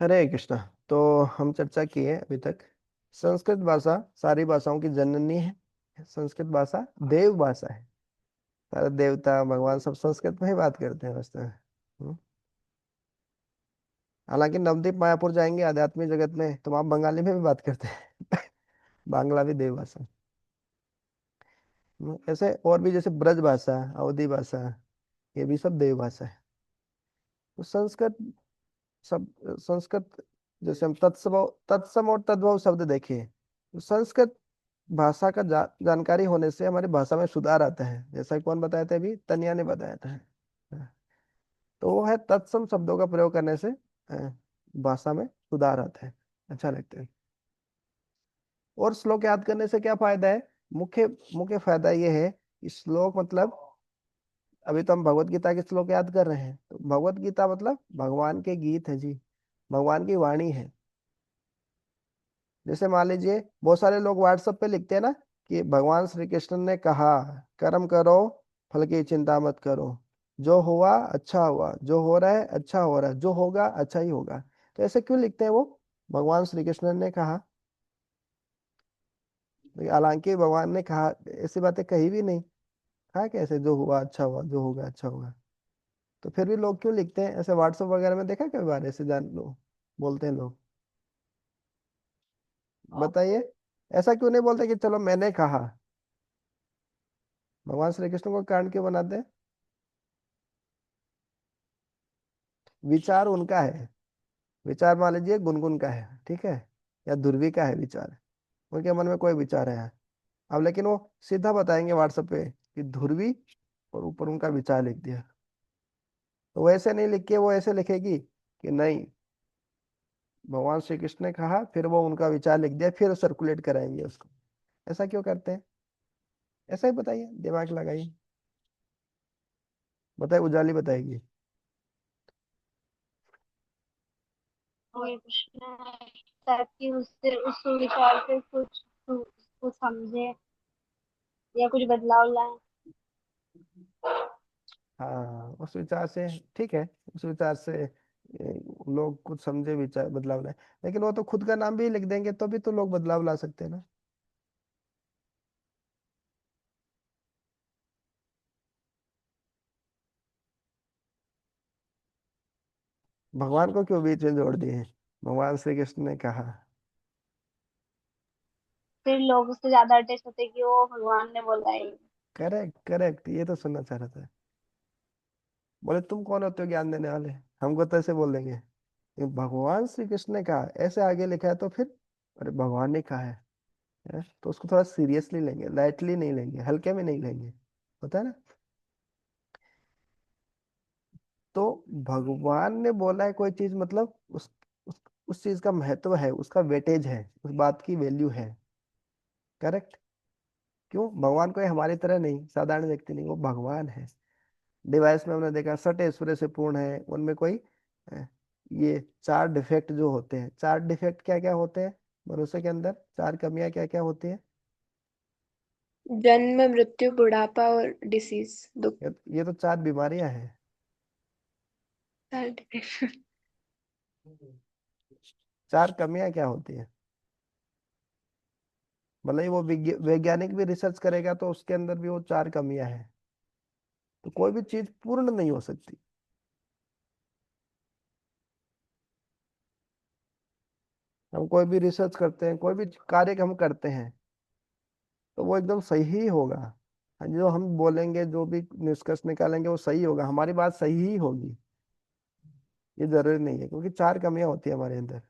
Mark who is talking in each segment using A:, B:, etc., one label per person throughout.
A: हरे कृष्णा। तो हम चर्चा की है अभी तक। संस्कृत भाषा सारी भाषाओं की जननी है। संस्कृत भाषा देव भाषा है। सारे देवता भगवान सब संस्कृत में ही बात करते हैं वास्तव में। हालांकि नवदीप मायापुर जाएंगे आध्यात्मिक जगत में तो वहाँ बंगाली में भी बात करते हैं। बांग्ला भी देव भाषा है। ऐसे और भी जैसे ब्रज भाषा, अवधी भाषा, ये भी सब देव भाषा है। तो संस्कृत सब संस्कृत, जैसे हम तत्सम और तद्भव शब्द देखें तो संस्कृत भाषा का जानकारी होने से हमारी भाषा में सुधार आता है। जैसा कि कौन बताया था, अभी तनिया ने बताया था। तो वो है तत्सम शब्दों का प्रयोग करने से भाषा में सुधार आता है, अच्छा लगता है। और श्लोक याद करने से क्या फायदा है? मुख्य मुख्य फायदा ये है कि श्लोक मतलब, अभी तो हम भगवत गीता के श्लोक याद कर रहे हैं, तो भगवत गीता मतलब भगवान के गीत है जी, भगवान की वाणी है। जैसे मान लीजिए बहुत सारे लोग व्हाट्सएप पे लिखते हैं ना कि भगवान श्री कृष्ण ने कहा कर्म करो, फल की चिंता मत करो, जो हुआ अच्छा हुआ, जो हो रहा है अच्छा हो रहा है, जो होगा अच्छा ही होगा। तो ऐसे क्यों लिखते हैं वो? भगवान श्री कृष्ण ने कहा, हालांकि भगवान ने कहा ऐसी बातें कही भी नहीं। कहा कैसे जो हुआ अच्छा हुआ, जो होगा अच्छा होगा? तो फिर भी लोग क्यों लिखते हैं ऐसे? व्हाट्सएप वगैरह में देखा कई बार ऐसे जान लो बोलते हैं लोग। बताइए, ऐसा क्यों नहीं बोलते कि चलो मैंने कहा? भगवान श्री कृष्ण को कारण क्यों बनाते हैं? विचार उनका है। विचार मान लीजिए गुनगुन का है, ठीक है, या ध्रुवी का है विचार। उनके मन में कोई विचार है, अब लेकिन वो सीधा बताएंगे व्हाट्सएप पे कि ध्रुवी, और ऊपर उनका विचार लिख दिया। तो वैसे नहीं लिख के वो ऐसे लिखेगी कि नहीं, भगवान श्री कृष्ण ने कहा, फिर वो उनका विचार लिख दिया, फिर सर्कुलेट कराएंगे उसको। ऐसा क्यों करते हैं? ऐसा ही बताइए, दिमाग लगाइए। बताइए, उजाली बताएगी।
B: ये कृष्ण है, ताकि उससे उस विचार से कुछ समझे या कुछ बदलाव लाए।
A: हाँ, उस विचार से, ठीक है, उस विचार से लोग कुछ समझे, विचार बदलाव लाए। लेकिन वो तो खुद का नाम भी लिख देंगे तो भी तो लोग बदलाव ला सकते हैं ना। भगवान को क्यों बीच में जोड़ दिए? भगवान श्री कृष्ण ने कहा।
B: फिर लोग उससे ज्यादा अटैच होते कि वो भगवान ने बोला है।
A: करेक्ट करेक्ट, ये तो सुनना चाह रहा था। बोले तुम कौन होते हो ज्ञान देने वाले? हमको तो ऐसे बोल देंगे, ये भगवान श्री कृष्ण ने कहा, ऐसे आगे लिखा है तो फिर, अरे भगवान ने कहा है? तो उसको थोड़ा सीरियसली लेंगे, लाइटली नहीं लेंगे, हल्के में नहीं लेंगे, होता है ना। तो भगवान ने बोला है कोई चीज मतलब उस चीज का महत्व है, उसका वेटेज है, उस बात की वैल्यू है। करेक्ट। क्यों? भगवान कोई हमारी तरह नहीं, साधारण व्यक्ति नहीं, वो भगवान है। डिवाइस में हमने देखा सट ऐश्वर्य से पूर्ण है, उनमें कोई अ, ये चार डिफेक्ट जो होते हैं, चार डिफेक्ट क्या क्या होते हैं मनुष्य के अंदर? चार कमियां क्या क्या होती है?
C: जन्म, मृत्यु, बुढ़ापा और डिसीज, दुख।
A: ये तो चार बीमारियां हैं।
C: सर्टिफिकेट।
A: चार कमियां क्या होती है? मतलब वो वैज्ञानिक भी रिसर्च करेगा तो उसके अंदर भी वो चार कमियां हैं। तो कोई भी चीज पूर्ण नहीं हो सकती। हम कोई भी रिसर्च करते हैं, कोई भी कार्य हम करते हैं, तो वो एकदम सही ही होगा। जो हम बोलेंगे, जो भी निष्कर्ष निकालेंगे वो सही होगा, हमारी बात सही ही होगी, ये जरूरी नहीं है, क्योंकि चार कमियां होती है हमारे अंदर,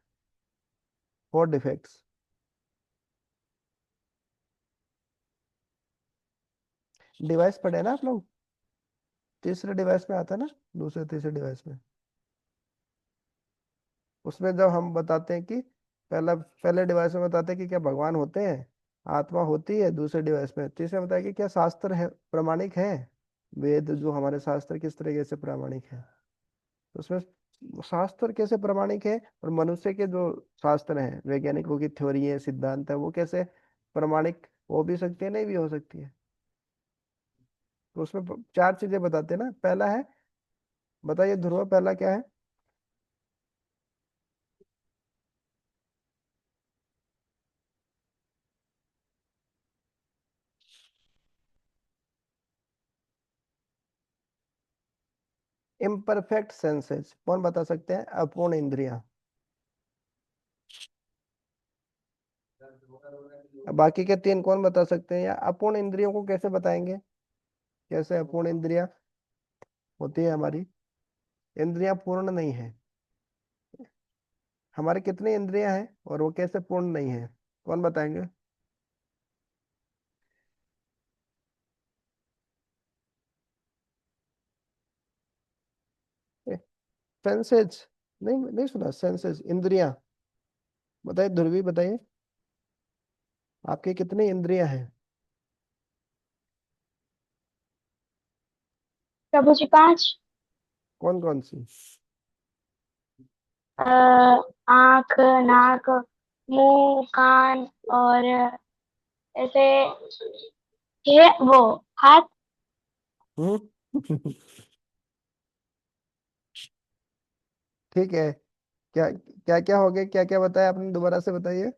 A: फोर डिफेक्ट्स। डिवाइस पढ़े ना आप लोग? तीसरे डिवाइस में आता है ना, दूसरे तीसरे डिवाइस में। उसमें जब हम बताते हैं कि पहले डिवाइस में बताते हैं कि क्या भगवान होते हैं, आत्मा होती है, दूसरे डिवाइस में तीसरे में बताया कि क्या शास्त्र है, प्रमाणिक है, वेद जो हमारे शास्त्र किस तरीके से प्रमाणिक है। तो उसमें शास्त्र कैसे प्रमाणिक है, और मनुष्य के जो शास्त्र हैं, वैज्ञानिकों की थ्योरी है, सिद्धांत है, वो कैसे प्रमाणिक हो भी सकती है, नहीं भी हो सकती है। तो उसमें चार चीजें बताते हैं ना। पहला है, बताइए ध्रुव, पहला क्या है? इम्परफेक्ट सेंसेस कौन बता सकते हैं? अपूर्ण इंद्रियां। अब बाकी के तीन कौन बता सकते हैं? या अपूर्ण इंद्रियों को कैसे बताएंगे? कैसे अपूर्ण इंद्रियां होती है हमारी? इंद्रियां पूर्ण नहीं है। हमारे कितनी इंद्रियां हैं और वो कैसे पूर्ण नहीं है? कौन बताएंगे? सेंसेस? नहीं नहीं सुना, सेंसेस इंद्रियां। बताइए ध्रुवी, बताइए आपकी कितनी इंद्रियां हैं?
B: प्रभु जी 5।
A: कौन कौन सी?
B: आंख, नाक, मुंह, कान और ऐसे ये वो हाथ।
A: हम्म। ठीक है। क्या क्या क्या हो गया? क्या क्या बताया आपने? दोबारा से बताइए।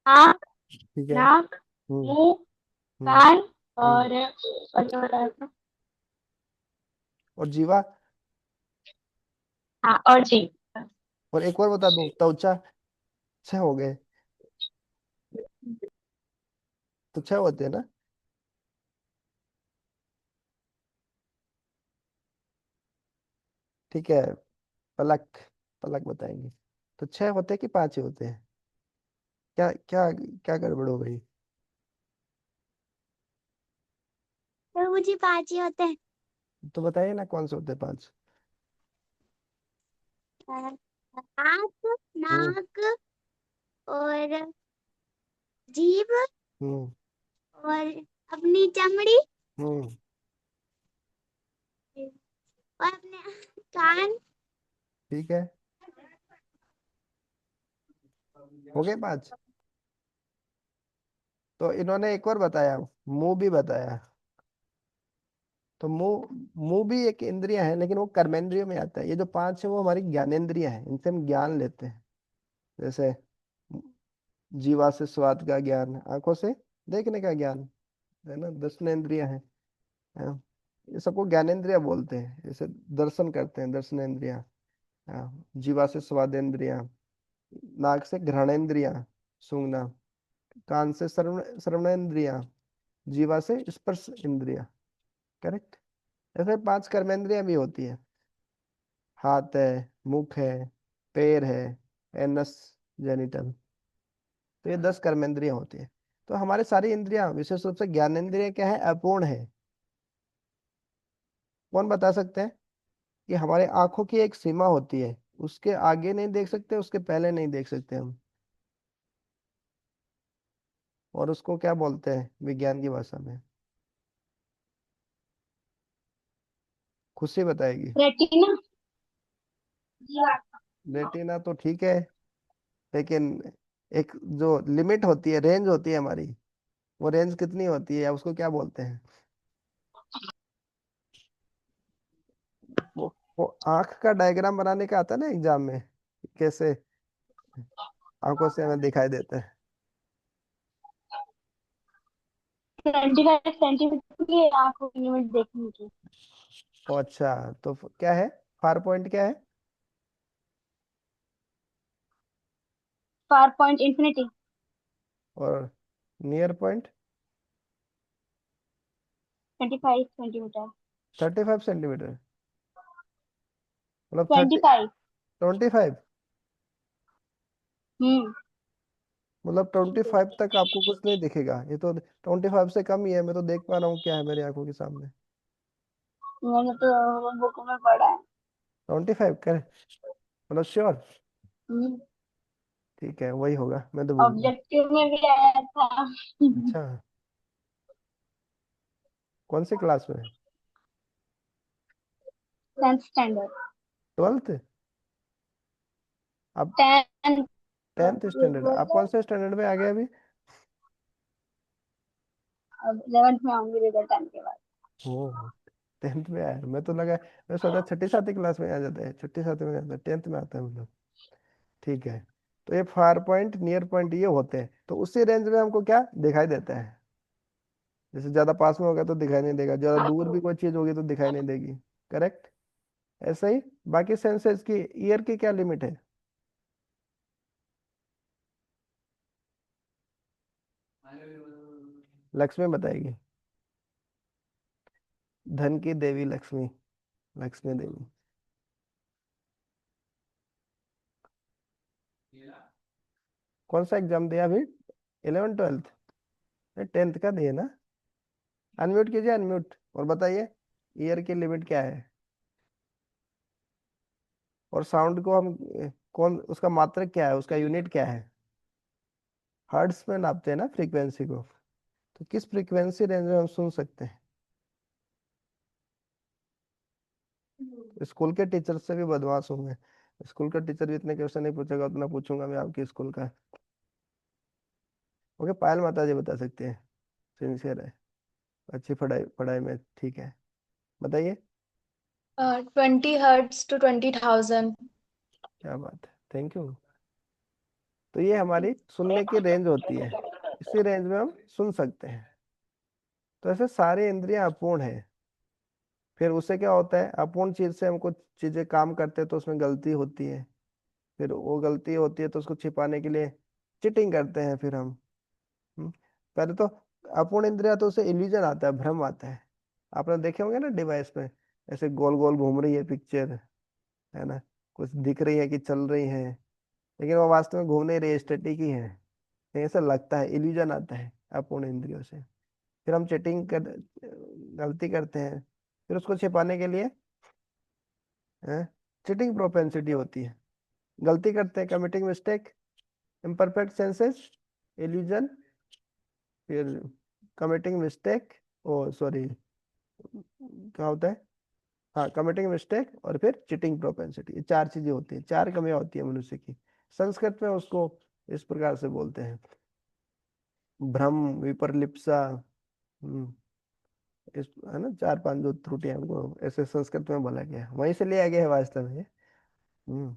B: आंख,
A: ठीक है।
B: नाक,
A: हम्म।
B: मुंह,
A: हम्म।
B: कान
A: हम्म।
B: और क्या बताया था?
A: और जीवा।
B: हाँ, और जी।
A: और एक और बता दूं, त्वचा। 6 हो गए। तो 6 होते हैं ना? ठीक है। पलक। पलक बताएंगे। तो 6 होते हैं कि 5 ही होते हैं? क्या क्या क्या गड़बड़ हो गई?
B: तो मुझे 5 ही होते हैं।
A: तो बताइए ना कौन से होते हैं 5?
B: आंख,
A: हम्म।
B: नाक और जीभ
A: हम्म।
B: और अपनी चमड़ी
A: हम्म।
B: और अपने कान।
A: ठीक है। हो गए 5। तो इन्होंने एक और बताया, मुंह भी बताया। तो मुंह, मुंह भी एक इंद्रिय है लेकिन वो कर्मेंद्रियों में आता है। ये जो 5 है वो हमारी ज्ञानेंद्रिय है, इनसे हम ज्ञान लेते हैं। जैसे जीवा से स्वाद का ज्ञान, आंखों से देखने का ज्ञान, है ना, दर्शनेन्द्रिय है। हाँ, ये सबको ज्ञानेंद्रिय बोलते हैं। जैसे दर्शन करते हैं, दर्शनेन्द्रिय। हाँ, जीवा से स्वादेंद्रिय, नाक से घ्राणेन्द्रिय, सूंघना, कान से श्रवणेन्द्रिय, जीवा से स्पर्श इंद्रिय। करेक्ट। ऐसे 5 कर्मेंद्रियां भी होती है। हाथ है, मुख है, पैर है, एनस, जेनिटल। तो ये 10 कर्मेंद्रियां होती है। तो हमारे सारी इंद्रियां, विशेष रूप से ज्ञानेंद्रिय क्या है? अपूर्ण है। कौन बता सकते हैं कि हमारे आंखों की एक सीमा होती है, उसके आगे नहीं देख सकते, उसके पहले नहीं देख सकते हम। और उसको क्या बोलते हैं विज्ञान की भाषा में? खुशी बताएगी।
B: रेटिना।
A: रेटिना तो ठीक है, लेकिन एक जो लिमिट होती है, रेंज होती है हमारी, वो रेंज कितनी होती है या उसको क्या बोलते हैं? वो आंख का डायग्राम बनाने का आता है ना एग्जाम में, कैसे आंखों से हमें दिखाई देता है।
B: 25 सेंटीमीटर की आंखों की लिमिट देखने की।
A: ओ अच्छा, तो क्या है? फार पॉइंट क्या है?
B: Far point infinity.
A: और नियर पॉइंट?
B: 25 सेंटीमीटर।
A: 35 सेंटीमीटर? मतलब
B: 25।
A: 25?
B: हम्म।
A: मतलब 25 तक आपको कुछ नहीं दिखेगा? ये तो 25 से कम ही है। मैं तो देख पा रहा हूँ क्या है मेरी आंखों के सामने।
B: मैंने तो बुक में पढ़ा है।
A: 25 कर, मतलब श्योर?
B: हम्म।
A: ठीक है, वही होगा, मैं तो भूल गया।
B: ऑब्जेक्टिव में भी आया था।
A: अच्छा, कौन सी क्लास में?
B: 10th standard.
A: 12th? अब
B: 10th।
A: 10th standard? आप कौन से स्टैंडर्ड में आ गए अभी?
B: अब 11th में आऊंगी रिजल्ट आने के बाद।
A: ओ, 10th में आया? मैं तो लगा, मैं सोचा छठी सातवीं क्लास में आ जाता है, छठी सातवीं में आता है, 10th में आता है मतलब। ठीक है। तो ये फार पॉइंट, नियर पॉइंट ये होते हैं, तो उसी रेंज में हमको क्या दिखाई देता है? जैसे ज्यादा पास में होगा तो दिखाई नहीं देगा, ज्यादा दूर भी कोई चीज होगी तो दिखाई नहीं देगी। करेक्ट। ऐसा ही बाकी सेंसेस की, ईयर की क्या लिमिट है? लक्ष्मी बताएगी। धन की देवी लक्ष्मी, लक्ष्मी देवी। कौन सा एग्जाम दिया अभी? 11th 12th? 10th का दिए ना? अनम्यूट कीजिए, अनम्यूट, और बताइए ईयर की लिमिट क्या है? और साउंड को हम कौन, उसका मात्रक क्या है, उसका यूनिट क्या है? हर्ट्स में नापते हैं ना फ्रीक्वेंसी को, तो किस फ्रीक्वेंसी रेंज में हम सुन सकते हैं? स्कूल के टीचर से भी बदमाश होंगे। स्कूल का टीचर भी इतने क्वेश्चन नहीं पूछेगा उतना पूछूंगा मैं आपके स्कूल का। ओके, पायल माता जी बता सकते हैं, सिंसियर है, अच्छी पढ़ाई पढ़ाई में ठीक है, बताइए।
C: 20 hertz to 20,000.
A: क्या बात है, थैंक यू। तो ये हमारी सुनने की रेंज होती है, इसी रेंज में हम सुन सकते हैं। तो ऐसे सारी इंद्रियां अपूर्ण है। फिर उससे क्या होता है, अपूर्ण चीज से हम कुछ चीजें काम करते हैं तो उसमें गलती होती है। फिर वो गलती होती है तो उसको छिपाने के लिए चिटिंग करते हैं फिर हम। हम्म, पहले तो अपूर्ण इंद्रिया तो उसे इल्यूजन आता है, भ्रम आता है। आपने देखे होंगे ना डिवाइस में, ऐसे गोल गोल घूम रही है पिक्चर, है ना, कुछ दिख रही है कि चल रही है, लेकिन वो वास्तव में घूम नहीं रही है, स्टैटिक ही है। ऐसा लगता है, इल्यूजन आता है अपूर्ण इंद्रियों से। फिर हम चीटिंग कर, गलती करते हैं, फिर उसको छिपाने के लिए चीटिंग प्रोपेंसिटी होती है, गलती करते हैं, committing mistake, imperfect senses, illusion, फिर कमिटिंग मिस्टेक, ओ सॉरी क्या होता है, हाँ कमिटिंग मिस्टेक, और फिर चिटिंग प्रोपेंसिटी। ये चार चीजें होती हैं, चार कमियां होती है मनुष्य की। संस्कृत में उसको इस प्रकार से बोलते हैं, भ्रम, विपर्लिप्सा। हम्म, इस है ना, चार पांच जो त्रुटियां हमको ऐसे संस्कृत में बोला गया है, वहीं से लिया गया है वास्तव में ये। हम्म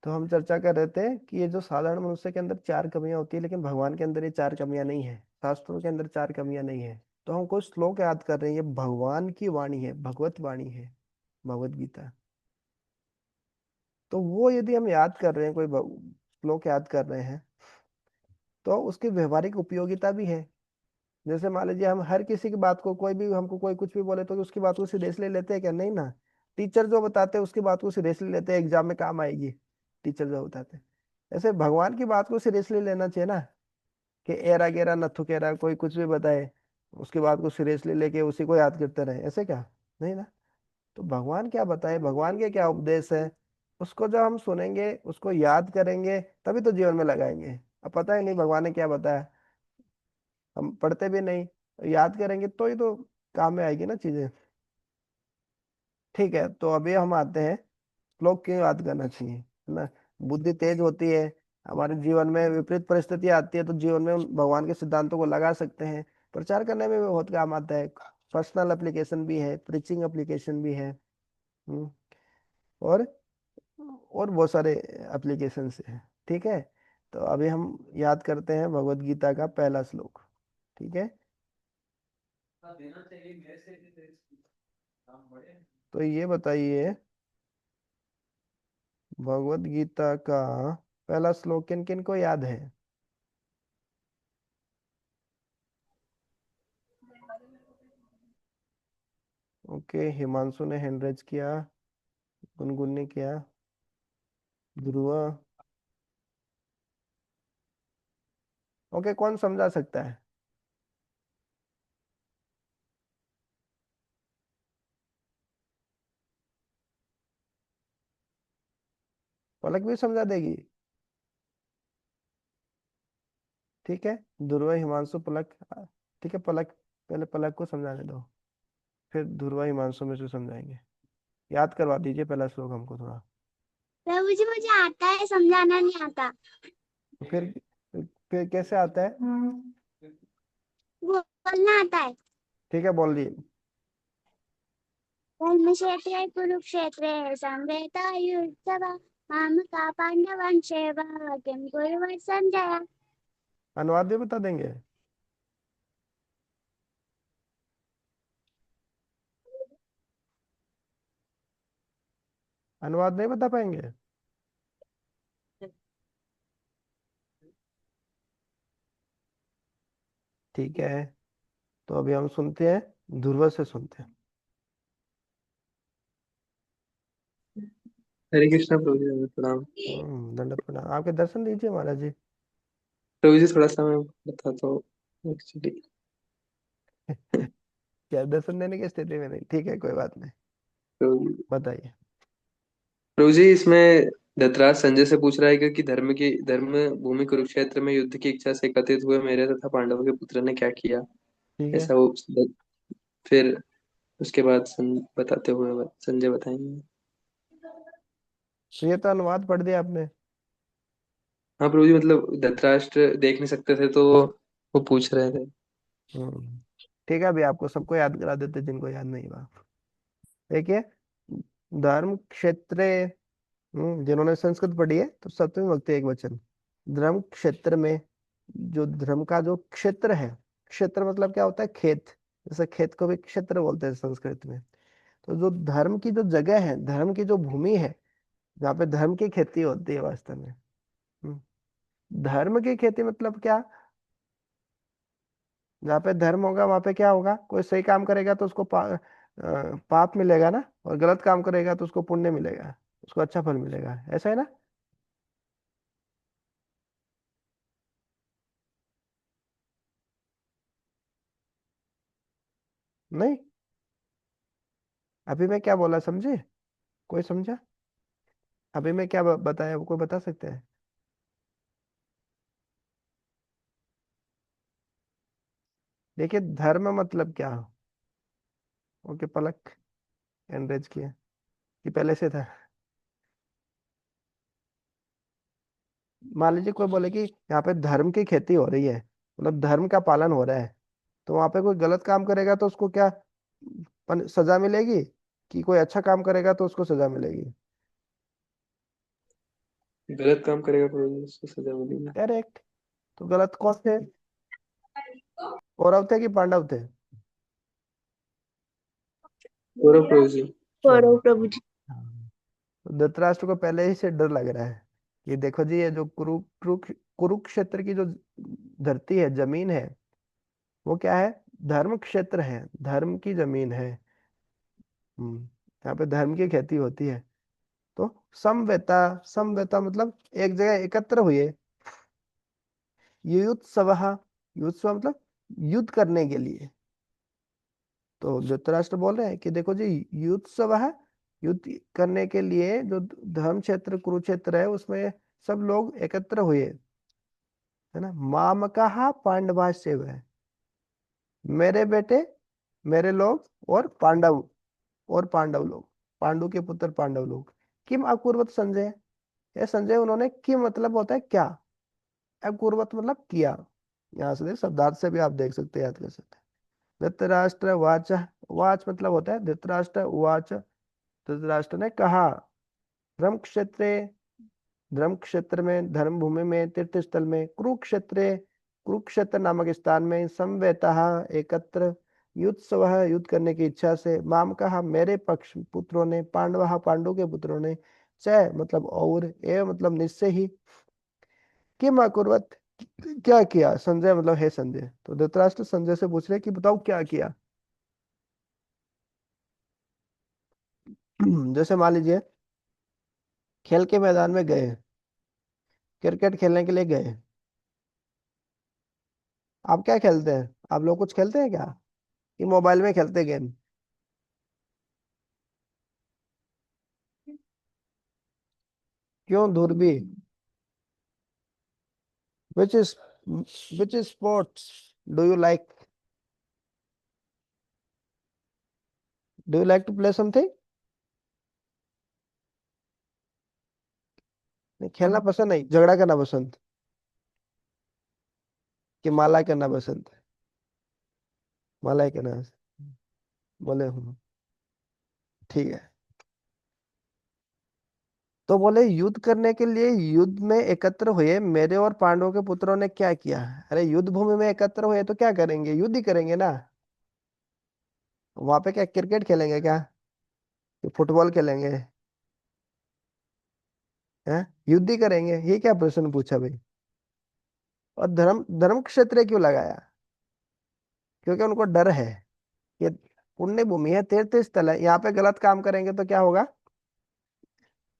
A: तो हम चर्चा कर रहे थे कि ये जो साधारण मनुष्य के अंदर चार कमियां होती है, लेकिन भगवान के अंदर ये चार कमियां नहीं है, शास्त्रों के अंदर चार कमियां नहीं है। तो हम कुछ श्लोक याद कर रहे हैं, ये भगवान की वाणी है, भगवत वाणी है, भगवत गीता। तो वो यदि हम याद कर रहे हैं, कोई श्लोक याद कर रहे हैं, तो उसकी व्यवहारिक उपयोगिता भी है। जैसे मान लीजिए हम हर किसी की बात को, कोई भी हमको कोई कुछ भी बोले तो उसकी बात को सीरियसली लेते हैं क्या? नहीं ना। टीचर जो बताते हैं उसकी बात को सीरियसली लेते हैं, एग्जाम में काम आएगी टीचर जो बताते हैं। ऐसे भगवान की बात को सीरियसली लेना चाहिए ना, कि एरा गेरा नथु केरा कोई कुछ भी बताए उसकी बात को सीरियसली लेके उसी को याद करते रहे, ऐसे क्या? नहीं ना। तो भगवान क्या बताए, भगवान के क्या उपदेश है, उसको जब हम सुनेंगे, उसको याद करेंगे, तभी तो जीवन में लगाएंगे। अब पता ही नहीं भगवान ने क्या बताया, हम पढ़ते भी नहीं, याद करेंगे तो ही तो काम में आएगी ना चीजें। ठीक है, तो अभी हम आते हैं, श्लोक क्यों याद करना चाहिए, है ना? बुद्धि तेज होती है, हमारे जीवन में विपरीत परिस्थितियां आती है तो जीवन में उन भगवान के सिद्धांतों को लगा सकते हैं, प्रचार करने में भी बहुत काम आता है। पर्सनल एप्लीकेशन भी है, प्रीचिंग एप्लीकेशन भी है। हम्म, और और बहुत सारे एप्लीकेशन है। ठीक है, तो अभी हम याद करते हैं भगवत गीता का पहला श्लोक। ठीक है, तो ये बताइए भगवत गीता का पहला श्लोक किन किन को याद है? ओके, हिमांशु ने हैंड रेज किया, गुनगुन ने किया, ध्रुव। ओके, कौन समझा सकता है? पलक भी समझा देगी? ठीक है, ध्रुव, हिमांशु, पलक। ठीक है, पलक, पहले पलक को समझाने दो, फिर ध्रुव हिमांशु में से समझाएंगे। याद करवा दीजिए पहला श्लोक हमको थोड़ा।
B: प्रभु जी मुझे आता है, समझाना नहीं आता।
A: तो फिर कैसे आता है?
B: बोलना आता है।
A: ठीक है, बोल दिए।
B: धर्मक्षेत्रे कुरुक्षेत्रे संवेतायुत्सव मामका पांडवान् सेवा किं कुर्वन् संजय।
A: अनुवाद भी बता देंगे? अनुवाद नहीं बता पाएंगे? ठीक है, तो अभी हम सुनते हैं, ध्रुव से सुनते हैं।
D: हरे कृष्णा प्रभु जी, प्रणाम।
A: दंडवत प्रणाम। आपके दर्शन दीजिए महाराज जी।
D: प्रभु जी थोड़ा सा मैं बताता हूँ एक्चुअली।
A: क्या दर्शन देने की स्थिति में नहीं? ठीक है, कोई बात नहीं,
D: प्रभु
A: बताइए।
D: प्रभु जी, इसमें धृतराज संजय से पूछ रहा है कि धर्म भूमि कुरुक्षेत्र में युद्ध की इच्छा से एकत्रित हुए मेरे तथा पांडवों के पुत्र ने क्या किया।
A: ठीक है,
D: ऐसा वो फिर उसके बाद बताते हुए संजय बताएंगे।
A: तो ये तो अनुवाद पढ़ दिया आपने।
D: हाँ प्रभु जी, मतलब धृतराष्ट्र देख नहीं सकते थे तो वो पूछ रहे थे।
A: हम्म ठीक है, अभी आपको सबको याद करा देते जिनको याद नहीं हुआ। देखिए, धर्म क्षेत्र, जिन्होंने संस्कृत पढ़ी है तो सप्तमी विभक्ति एक वचन। धर्म क्षेत्र में, जो धर्म का जो क्षेत्र है, क्षेत्र मतलब क्या होता है? खेत। जैसे खेत को भी क्षेत्र बोलते हैं संस्कृत में। तो जो धर्म की जो जगह है, धर्म की जो भूमि है, जहाँ पे धर्म की खेती होती है वास्तव में। हम्म, धर्म की खेती मतलब क्या? जहाँ पे धर्म होगा वहां पे क्या होगा? कोई सही काम करेगा तो उसको पाप मिलेगा ना, और गलत काम करेगा तो उसको पुण्य मिलेगा, उसको अच्छा फल मिलेगा, ऐसा है ना? नहीं, अभी मैं क्या बोला समझे? कोई समझा? अभी मैं क्या बताया, वो कोई बता सकते हैं? देखिए, धर्म मतलब क्या? ओके, पलक एनरेज किया कि पहले से था? मान लीजिए कोई बोले कि यहाँ पे धर्म की खेती हो रही है, मतलब धर्म का पालन हो रहा है, तो वहां पे कोई गलत काम करेगा तो उसको क्या सजा मिलेगी? कि कोई अच्छा काम करेगा तो उसको सजा मिलेगी?
D: गलत काम करेगा प्रभु जी, उसको सजा मिलेगी।
A: करेक्ट। तो गलत कौन थे? कौरव थे कि पांडव थे?
D: गौरव प्रभु जी।
C: कौरव
A: कौरव।
C: प्रभु जी।
A: हाँ। तो धृतराष्ट्र को पहले ही से डर लग रहा है कि देखो जी, ये जो कुरुक्षेत्र की जो धरती है, जमीन है, वो क्या है? धर्म क्षेत्र है, धर्म की जमीन है। यहाँ पे धर्म की खेती होती है। तो समवेता, समवेता मतलब एक जगह एकत्र हुए। युयुत्सव, युत्सव मतलब युद्ध करने के लिए। तो धृतराष्ट्र बोल रहे हैं कि देखो जी, युत्सव है, युद्ध करने के लिए जो धर्म क्षेत्र कुरुक्षेत्र है उसमें सब लोग एकत्र हुए, है ना? मामका पांडवाश्चैव है, मेरे बेटे, मेरे लोग, और पांडव, और पांडव लोग, पांडु के पुत्र पांडव लोग। किम अकुर्वत संजय, ये संजय उन्होंने, किम मतलब होता है क्या, अकुर्वत मतलब किया। यहाँ से शब्दार्थ से भी आप देख सकते हैं, याद कर सकते हैं। धृतराष्ट्र वाच, वाच मतलब होता है धृतराष्ट्र उवाच, धृतराष्ट्र ने कहा। धर्म क्षेत्र, धर्म क्षेत्र में, धर्म भूमि में, तीर्थ स्थल में, कुरुक्षेत्र, कुरुक्षेत्र नामक स्थान में, समवेतः एकत्र, युत्सव युद्ध करने की इच्छा से, माम कहा मेरे पक्ष पुत्रों ने, पांडव पांडु के पुत्रों ने, च मतलब और, ए मतलब निश्चय ही, किम अकुर्वत क्या किया, संजय मतलब है संजय। तो धृतराष्ट्र संजय से पूछ रहे कि बताओ क्या किया। जैसे मान लीजिए, खेल के मैदान में गए, क्रिकेट खेलने के लिए गए। आप क्या खेलते हैं? आप लोग कुछ खेलते हैं क्या? कि मोबाइल में खेलते गेम? क्यों धुरबी? Which is, which is sports do you like? Do you like to play something? नहीं, खेलना पसंद नहीं, झगड़ा करना पसंद, कि माला करना पसंद? माला करना बोले हूँ, ठीक है। तो बोले युद्ध करने के लिए युद्ध में एकत्र हुए मेरे और पांडवों के पुत्रों ने क्या किया? अरे युद्ध भूमि में एकत्र हुए तो क्या करेंगे? युद्ध ही करेंगे ना। वहां पे क्या क्रिकेट खेलेंगे क्या, कि फुटबॉल खेलेंगे? है, युद्ध ही करेंगे, ये क्या प्रश्न पूछा भाई। और धर्म धर्म क्षेत्र क्यों लगाया, क्योंकि उनको डर है, ये पुण्य भूमि है, तीर्थ स्थल है, यहाँ पे गलत काम करेंगे तो क्या होगा,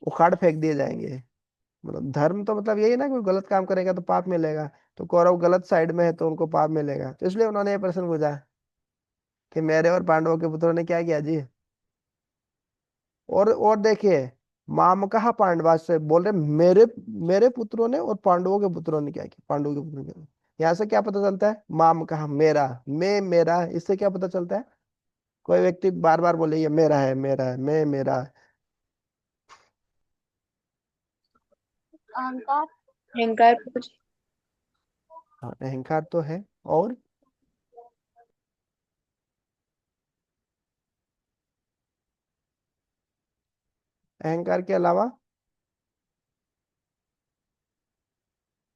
A: उखाड़ फेंक दिए जाएंगे। मतलब धर्म तो मतलब यही ना, कोई गलत काम करेगा तो पाप मिलेगा, तो कौरव गलत साइड में है तो उनको पाप मिलेगा, तो इसलिए उन्होंने ये प्रश्न पूछा कि मेरे और पांडवों के पुत्रों ने क्या किया जी। और देखिए, मामकः पांडवाश्च बोल रहे, मेरे मेरे पुत्रों ने और पांडवों के पुत्रों ने क्या किया, पांडवों के पुत्रों ने क्या किया। यहाँ से क्या पता चलता है, मामकः मेरा, मैं मेरा, इससे क्या पता चलता है, कोई व्यक्ति बार बार बोले ये मेरा है, मेरा है, मैं मेरा।
B: अहंकार।
C: अहंकार प्रभु जी।
A: हाँ, अहंकार तो है। और अहंकार के अलावा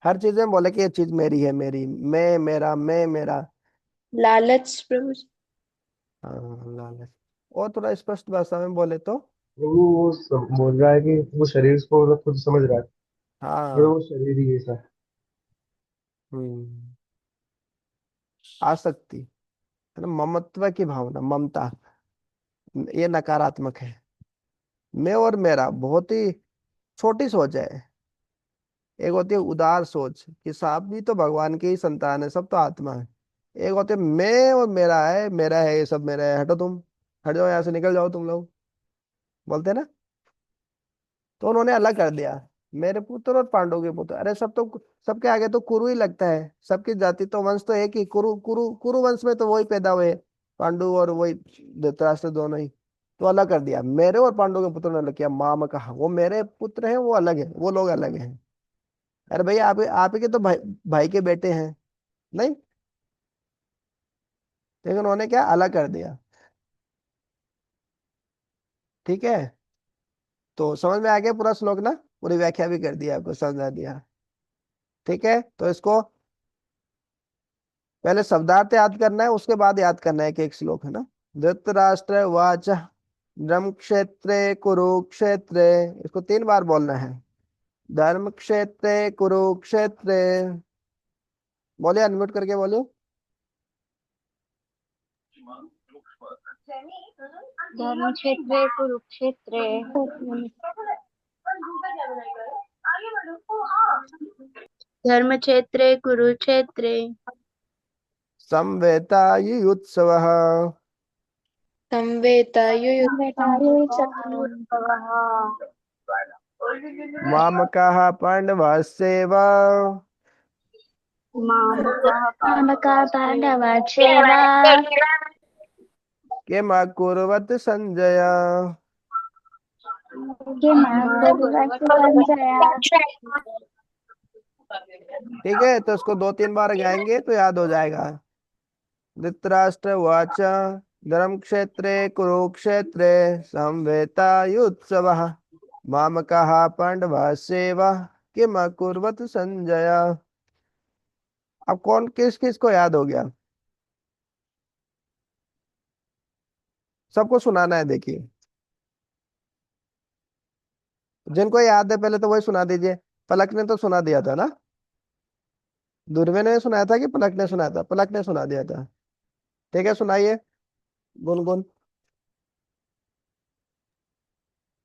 A: हर चीज में बोले कि ये चीज मेरी है, मेरी, मैं मेरा, मैं मेरा।
C: लालच प्रभु जी।
A: हाँ, लालच। और थोड़ा स्पष्ट भाषा में बोले तो,
E: वो बोल रहा है कि वो शरीर को मतलब खुद समझ रहा है कि
A: हाँ,
E: वो शरीर ही ऐसा है।
A: हम्म, आसक्ति है ना, ममत्व की भावना, ममता, ये नकारात्मक है। मैं और मेरा बहुत ही छोटी सोच है। एक होती है उदार सोच कि सब भी तो भगवान की ही संतान है, सब तो आत्मा है। एक होती है मैं और मेरा है, ये सब मेरा है, हटो तुम, हट जाओ यहाँ से, निकल जाओ तुम लोग, बोलते हैं ना। तो उन्होंने अलग कर दिया, मेरे पुत्र और पांडव के पुत्र, अरे सब तो, सबके आगे तो कुरु ही लगता है, सबकी जाति तो वंश तो एक ही, कुरु कुरु कुरु वंश में तो वही पैदा हुए, पांडु और वही धृतराष्ट्र दोनों ही। तो अलग कर दिया, मेरे और पांडव के पुत्रों ने अलग किया, माम कहा, वो मेरे पुत्र हैं, वो अलग है, वो लोग अलग हैं। अरे भाई आप ही के तो भाई भाई के बेटे हैं, नहीं, लेकिन उन्होंने क्या अलग कर दिया। ठीक है, तो समझ में आ गया पूरा श्लोक ना, पूरी व्याख्या भी कर दिया, आपको समझा दिया। ठीक है, तो इसको पहले शब्दार्थ याद करना है, उसके बाद याद करना है कि एक श्लोक है ना। धृतराष्ट्र उवाच धर्म क्षेत्रे कुरुक्षेत्रे, इसको 3 बार बोलना है, धर्म क्षेत्रे कुरुक्षेत्रे। बोलिए, अनम्यूट करके बोलिए।
B: धर्म क्षेत्रे कुरुक्षेत्रे
F: धर्मक्षेत्रे कुरुक्षेत्रे
A: संवेतायुत्सवः
C: संवेतायुयुत्सवः
A: मामकाः पांडवास्येव
B: मामकः
F: मामका
B: पाण्डवास्येव
F: पाण्डवाश्चैव
A: किम अकुर्वत संजय।
F: किम्
B: कुर्वन्
F: अकुर्वत् सञ्जय।
A: ठीक है, तो इसको 2-3 बार गाएंगे तो याद हो जाएगा। धृतराष्ट्र उवाच धर्म क्षेत्रे कुरुक्षेत्रे संवेतायुत्सवः मामकाः पांडवास्येव किम अकुर्वत संजय। अब कौन किस किस को याद हो गया, सबको सुनाना है, देखिए जिनको याद है पहले तो वही सुना दीजिए। पलक ने तो सुना दिया था ना, दुर्वे ने सुनाया था कि पलक ने सुनाया था, पलक ने सुना दिया था। ठीक है, सुनाइए गुनगुन।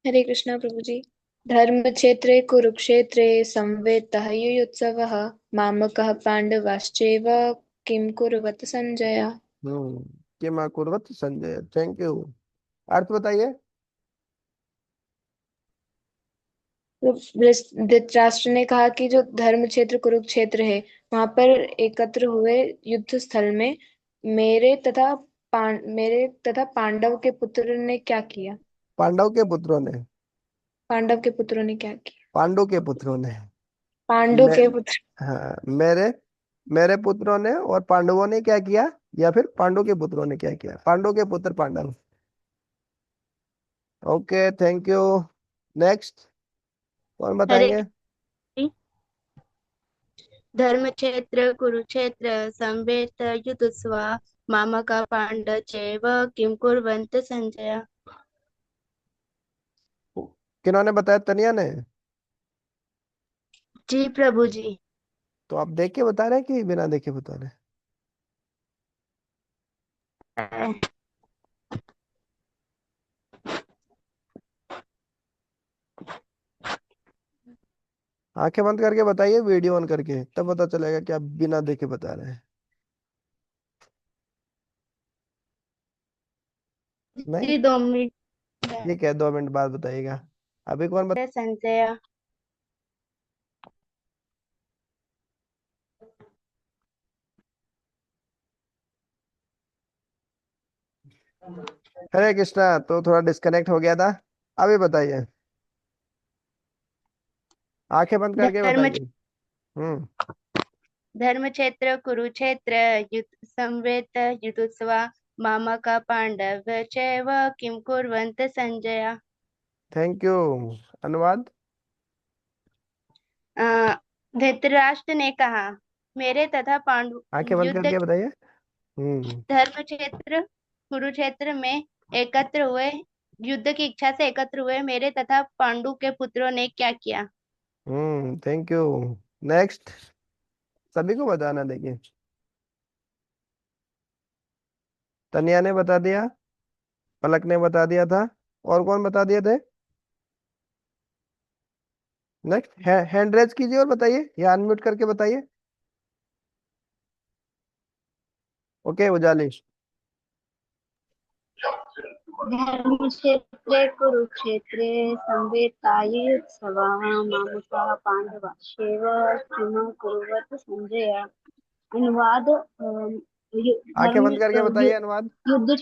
C: हरे कृष्णा प्रभु जी। धर्मक्षेत्रे कुरुक्षेत्रे संवेतायुयुत्सवः मामकः पाण्डवाश्चैव किं कुर्वत संजय।
A: किम अकुर्वत संजय, थैंक यू। अर्थ बताइए।
C: तो धृतराष्ट्र ने कहा कि जो धर्म क्षेत्र कुरुक्षेत्र है वहां पर एकत्र हुए युद्ध स्थल में मेरे तथा पांडव के पुत्र ने क्या किया।
A: पांडव के पुत्रों ने,
C: पांडव के पुत्रों ने क्या किया।
A: पांडु के पुत्रों ने,
C: पांडु
A: मैं,
C: के पुत्र।
A: हाँ, मेरे मेरे पुत्रों ने और पांडवों ने क्या किया, या फिर पांडु के पुत्रों ने क्या किया, पांडु के पुत्र Pandav. Okay, thank you. Next, कौन
F: हरे
A: बताएंगे।
F: कृष्ण। धर्मक्षेत्र कुरुक्षेत्र संवेतयुयुत्सवा मामका पाण्डवश्चैव किं कुर्वन्त सञ्जय।
A: किन्होंने बताया, तनिया ने।
F: जी प्रभु जी।
A: तो आप देख के बता रहे हैं कि बिना देखे बता रहे हैं? आंखें बंद करके बताइए, वीडियो ऑन करके, तब पता चलेगा कि आप बिना देखे बता रहे हैं। नहीं,
F: जी 2 मिनट।
A: ठीक है, 2 मिनट बाद बताइएगा। अभी कौन
F: संजय।
A: हरे कृष्णा, तो थोड़ा डिस्कनेक्ट हो गया था। अभी बताइए, आंखें बंद करके
F: धर्म
A: बताइए। हम्म।
F: धर्म क्षेत्र कुरुक्षेत्र युद्ध संवेत युद्धोत्सवा मामका पांडव चैव किम कुर्वन्त संजय।
A: Thank you. अनुवाद।
F: अ, धृतराष्ट्र ने कहा, मेरे तथा पांडु
A: आंखें बंद
F: युद्ध
A: करके बताइए। हम्म।
F: धर्म क्षेत्र कुरुक्षेत्र में एकत्र हुए, युद्ध की इच्छा से एकत्र हुए मेरे तथा पांडु के पुत्रों ने क्या किया।
A: Thank you. नेक्स्ट, सभी को बताना। देखिए, तनिया ने बता दिया, पलक ने बता दिया था, और कौन बता दिए थे? नेक्स्ट, हैंड रेज कीजिए और बताइए, या अनम्यूट करके बताइए। ओके, उजाली।
B: धर्मक्षेत्रे कुरुक्षेत्रे संवेतायुत्सवः मामकाः पाण्डवाश्चैव किम कुर्वत संजय। अनुवाद
A: आंखें
B: धर्म
A: बंद करके बताइए, अनुवाद।
B: युद्ध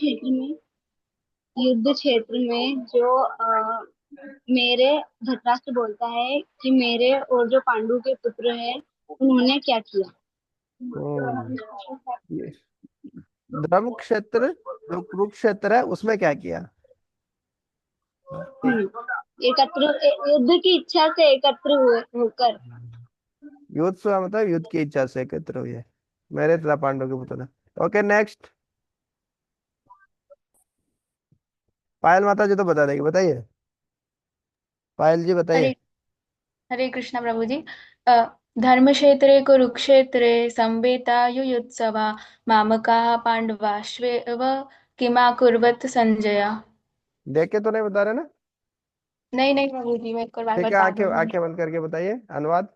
B: क्षेत्र में जो मेरे धृतराष्ट्र बोलता है कि मेरे और जो पांडु के पुत्र हैं उन्होंने क्या किया।
A: हम्म। ये धर्म क्षेत्र, जो कुरुक्षेत्र है, उसमें क्या किया?
B: एकत्र युद्ध की इच्छा से एकत्र हुए होकर।
A: युद्ध से मतलब युद्ध की इच्छा से एकत्र हुए मेरे तथा पांडव के पुत्र। ओके, नेक्स्ट, पायल माता जी तो बता देगी, बताइए, पायल जी बताइए।
C: हरे हरे कृष्ण प्रभु जी। अ, धर्मक्षेत्रे कुरुक्षेत्रे संवेतायुयुत्सवा मामकाः पांडवाश्वेव किमा कुर्वत संजय।
A: देख के तो नहीं बता रहे ना?
C: नहीं नहीं प्रभु जी, मैं एक और बार
A: ठीक है,
C: बता
A: आंखें
C: दूंगी।
A: आंखें बंद करके बताइए, अनुवाद।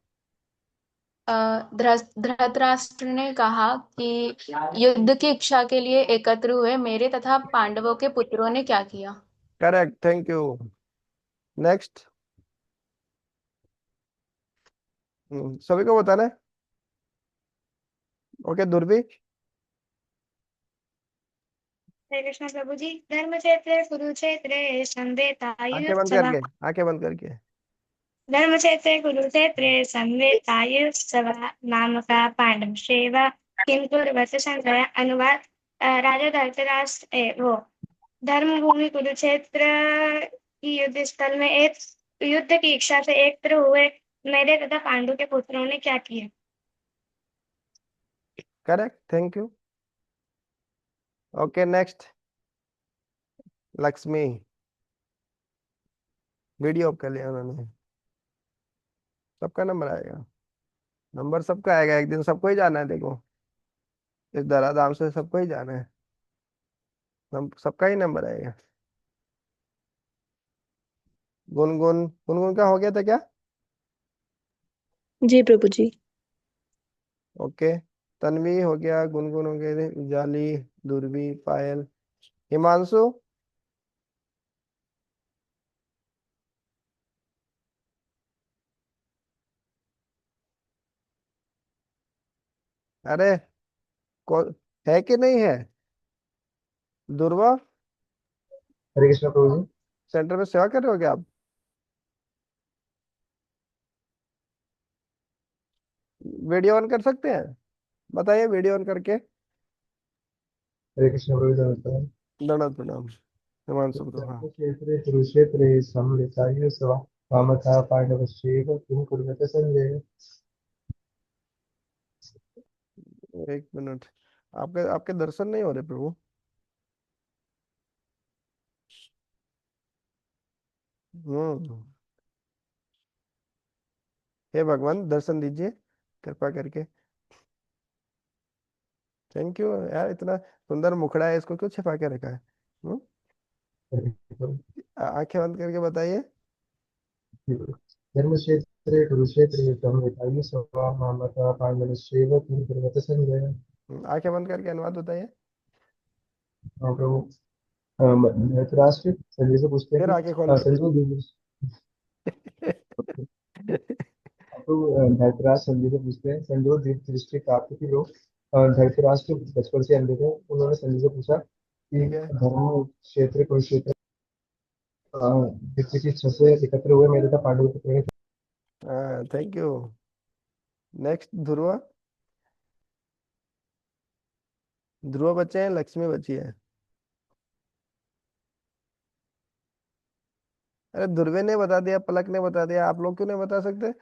C: धृतराष्ट्र ने कहा कि युद्ध की इच्छा के लिए एकत्र हुए मेरे तथा पांडवों के पुत्रों ने क्या किया।
A: Correct, thank you. नेक्स्ट, सभी को बताना है। ओके, दुर्बी।
G: हरे कृष्ण प्रभु जी। धर्म क्षेत्र कुरुक्षेत्र
A: आंखें बंद
G: संवेतायुत्सव।
A: करके, आंखें बंद करके।
G: धर्म क्षेत्र कुरुक्षेत्र संवेतायुत्सव नामका पांडव सेवा किम कुर्वत संजय। अनुवाद राजा धृतराष्ट्र वो धर्म भूमि कुरुक्षेत्र की युद्ध स्थल में एक युद्ध की इच्छा से एकत्र हुए मेरे तथा पांडु के पुत्रों ने क्या किया।
A: Correct, thank you. Okay, next, Lakshmi. Video of कर लिया उन्होंने। सबका नंबर आएगा, नंबर सबका आएगा एक दिन, सबको ही जाना है। देखो, इस धराधाम से सबको ही जाना है, सबका ही नंबर आएगा। गुनगुन, गुनगुन का हो गया था क्या?
C: जी प्रभु जी।
A: ओके, तन्वी हो गया, गुनगुन हो गए, उजाली, दुर्वी, पायल, हिमांशु। अरे, को है कि नहीं है? दुर्वा,
E: हरे कृष्ण प्रभु जी।
A: सेंटर में सेवा कर रहे हो क्या आप? वीडियो ऑन कर सकते हैं? बताइए, वीडियो ऑन करके।
E: हरे कृष्ण प्रभु जी होता है।
A: दंडवत प्रणाम, हिमांशु तो, हाँ।
E: क्षेत्रे कुरुक्षेत्रे संवेतायुत्सवा मामकाः पांडवश्चैव किम कुर्वत संजय।
A: 1 मिनट, आपके आपके दर्शन नहीं हो रहे प्रभु। हम्म। हे भगवान दर्शन दीजिए कृपा करके। थैंक यू यार, इतना सुंदर मुखड़ा है, इसको क्यों छिपा के रखा है? हम्म? आंखें बंद करके बताइए।
E: धर्म क्षेत्र कुरुक्षेत्र संवेतायु सभा मामका पांडवश्चैव किम कुर्वत संजय।
A: आंखें बंद करके अनुवाद बताइए।
E: हाँ प्रभु। धृतराष्ट्र संजय से पूछते हैं
A: फिर
E: कि
A: आंखें खोल के।
E: संजय तो धृतराष्ट्र संजय से पूछते हैं, संजय दीर्घ दृष्टि प्राप्त की लोग। धृतराष्ट्र बचपन से अंधे थे, उन्होंने संजय से पूछा कि
A: ठीक है।
E: धर्म क्षेत्र कुरुक्षेत्र की इच्छा से एकत्र हुए मेरे तथा पांडव पुत्र ने।
A: हाँ थैंक यू। नेक्स्ट ध्रुव। ध्रुव बच्चे हैं, लक्ष्मी बची है। अरे ध्रुवे ने बता दिया, पलक ने बता दिया, आप लोग क्यों नहीं बता सकते?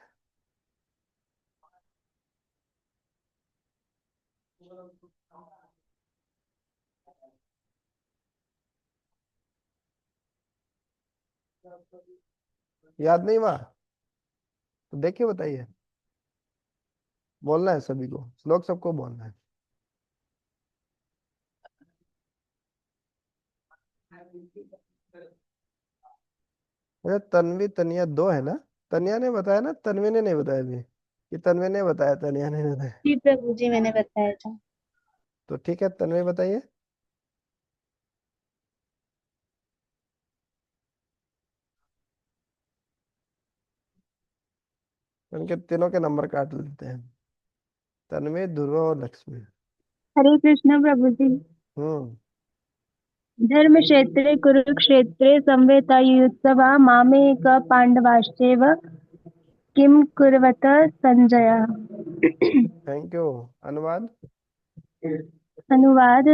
A: याद नहीं हुआ तो देख के बताइए। बोलना है सभी को, श्लोक सबको बोलना है। अरे तन्वी तनिया दो है ना? तनिया ने बताया ना, तन्वी ने नहीं बताया अभी। कि तन्वी ने बताया, तनिया ने नहीं बताया?
F: जी प्रभु जी, मैंने बताया था।
A: तो ठीक है, तन्वी बताइए। उनके तीनों के नंबर काट लेते हैं, तन्वी ध्रुव और लक्ष्मी।
G: हरे कृष्ण प्रभु जी।
A: हम्म।
G: धर्म क्षेत्रे कुरुक्षेत्रे संवेतायुत्सवा मामेक पांडवाश्चैव किम कुर्वत संजय।
A: Thank you. अनुवाद।
G: अनुवाद।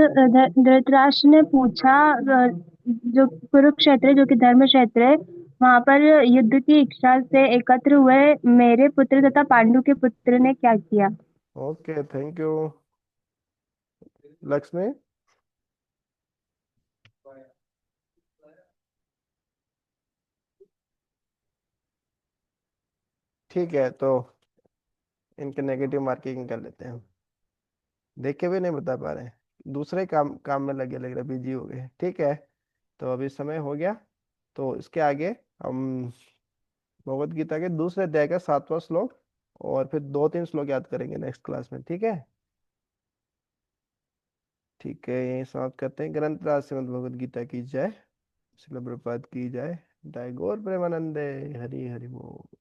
G: धृतराष्ट्र ने पूछा, जो कुरुक्षेत्र जो कि धर्म क्षेत्र है, वहां पर युद्ध की इच्छा से एकत्र हुए मेरे पुत्र तथा पांडु के पुत्र ने क्या किया।
A: Okay thank you. लक्ष्मी। ठीक है, तो इनके नेगेटिव मार्किंग कर लेते हैं। देख के भी नहीं बता पा रहे, दूसरे काम काम में लगे, लग रहे बिजी हो गए। ठीक है, तो अभी समय हो गया। तो इसके आगे हम भगवत गीता के दूसरे अध्याय का 7वां श्लोक और फिर 2-3 श्लोक याद करेंगे नेक्स्ट क्लास में। ठीक है। ठीक है, यही समाप्त करते हैं। ग्रंथ राज श्रीमद् भगवत गीता की जय। श्रील प्रभुपाद की जय। जय गौर प्रेमानंदे। हरि हरि बोल।